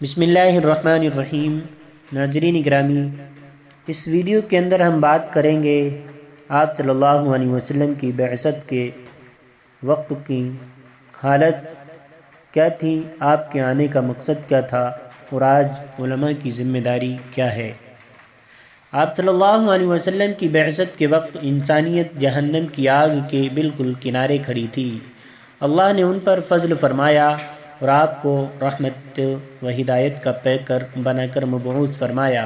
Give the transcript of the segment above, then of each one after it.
بسم اللہ الرحمن الرحیم۔ ناظرین گرامی، اس ویڈیو کے اندر ہم بات کریں گے آپ صلی اللہ علیہ وسلم کی بعثت کے وقت کی حالت کیا تھی، آپ کے آنے کا مقصد کیا تھا، اور آج علماء کی ذمہ داری کیا ہے۔ آپ صلی اللہ علیہ وسلم کی بعثت کے وقت انسانیت جہنم کی آگ کے بالکل کنارے کھڑی تھی۔ اللہ نے ان پر فضل فرمایا اور آپ کو رحمت و ہدایت کا پیکر بنا کر مبعوث فرمایا۔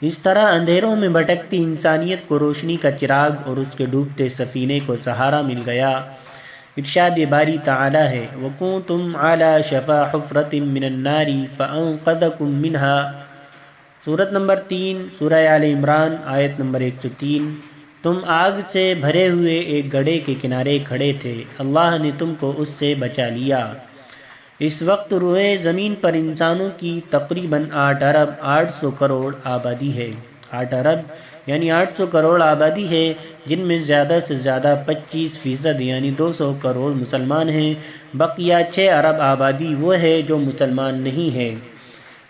اس طرح اندھیروں میں بھٹکتی انسانیت کو روشنی کا چراغ اور اس کے ڈوبتے سفینے کو سہارا مل گیا۔ ارشاد باری تعالی ہے، وَكُنْتُمْ عَلَى شَفَا حُفْرَةٍ مِّنَ النَّارِ فَأَنْقَذَكُم مِّنْهَا۔ سورت نمبر 3 سورہ آل عمران آیت نمبر 103۔ تم آگ سے بھرے ہوئے ایک گڑھے کے کنارے کھڑے تھے، اللہ نے تم کو اس سے بچا لیا۔ اس وقت روئے زمین پر انسانوں کی تقریباً 8 ارب 800 کروڑ آبادی ہے۔ 8 ارب یعنی 800 کروڑ آبادی ہے، جن میں زیادہ سے زیادہ 25% یعنی 200 کروڑ مسلمان ہیں، بقیہ 6 ارب آبادی وہ ہے جو مسلمان نہیں ہے۔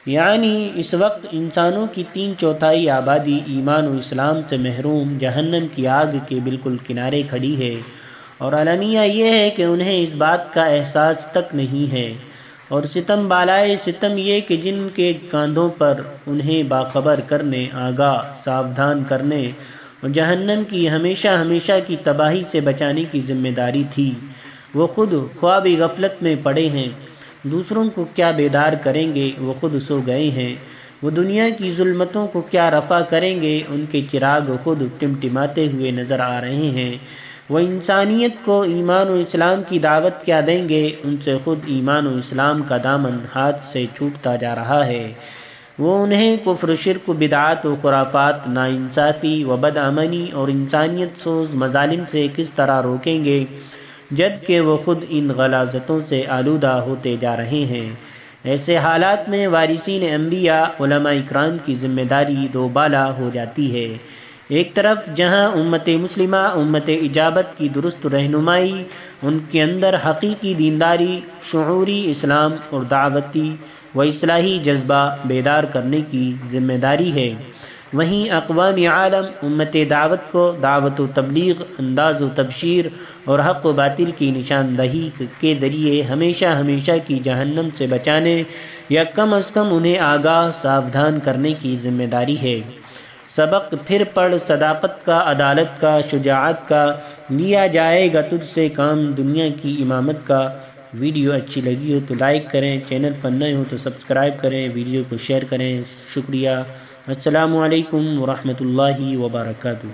یعنی اس وقت انسانوں کی 3/4 آبادی ایمان و اسلام سے محروم جہنم کی آگ کے بالکل کنارے کھڑی ہے، اور المیہ یہ ہے کہ انہیں اس بات کا احساس تک نہیں ہے، اور ستم بالائے ستم یہ کہ جن کے کاندھوں پر انہیں باخبر کرنے، آگاہ ساودھان کرنے اور جہنم کی ہمیشہ ہمیشہ کی تباہی سے بچانے کی ذمہ داری تھی، وہ خود خواب غفلت میں پڑے ہیں۔ دوسروں کو کیا بیدار کریں گے، وہ خود سو گئے ہیں۔ وہ دنیا کی ظلمتوں کو کیا رفع کریں گے، ان کے چراغ خود ٹمٹماتے ہوئے نظر آ رہے ہیں۔ وہ انسانیت کو ایمان و اسلام کی دعوت کیا دیں گے، ان سے خود ایمان و اسلام کا دامن ہاتھ سے چھوٹتا جا رہا ہے۔ وہ انہیں کفر، شرک و بدعات و خرافات، ناانصافی و بدامنی اور انسانیت سوز مظالم سے کس طرح روکیں گے، جبکہ وہ خود ان غلاظتوں سے آلودہ ہوتے جا رہے ہیں۔ ایسے حالات میں وارثین انبیاء علماء اکرام کی ذمہ داری دو بالا ہو جاتی ہے۔ ایک طرف جہاں امت مسلمہ، امت اجابت کی درست رہنمائی، ان کے اندر حقیقی دینداری، شعوری اسلام اور دعوتی و اصلاحی جذبہ بیدار کرنے کی ذمہ داری ہے، وہیں اقوام عالم امت دعوت کو دعوت و تبلیغ، انداز و تبشیر اور حق و باطل کی نشاندہی کے ذریعے ہمیشہ ہمیشہ کی جہنم سے بچانے یا کم از کم انہیں آگاہ ساودھان کرنے کی ذمہ داری ہے۔ سبق پھر پڑھ، صداقت کا، عدالت کا، شجاعت کا، لیا جائے گا تجھ سے کام دنیا کی امامت کا۔ ویڈیو اچھی لگی ہو تو لائک کریں، چینل پر نئے ہو تو سبسکرائب کریں، ویڈیو کو شیئر کریں۔ شکریہ۔ السلام علیکم ورحمۃ اللہ وبرکاتہ۔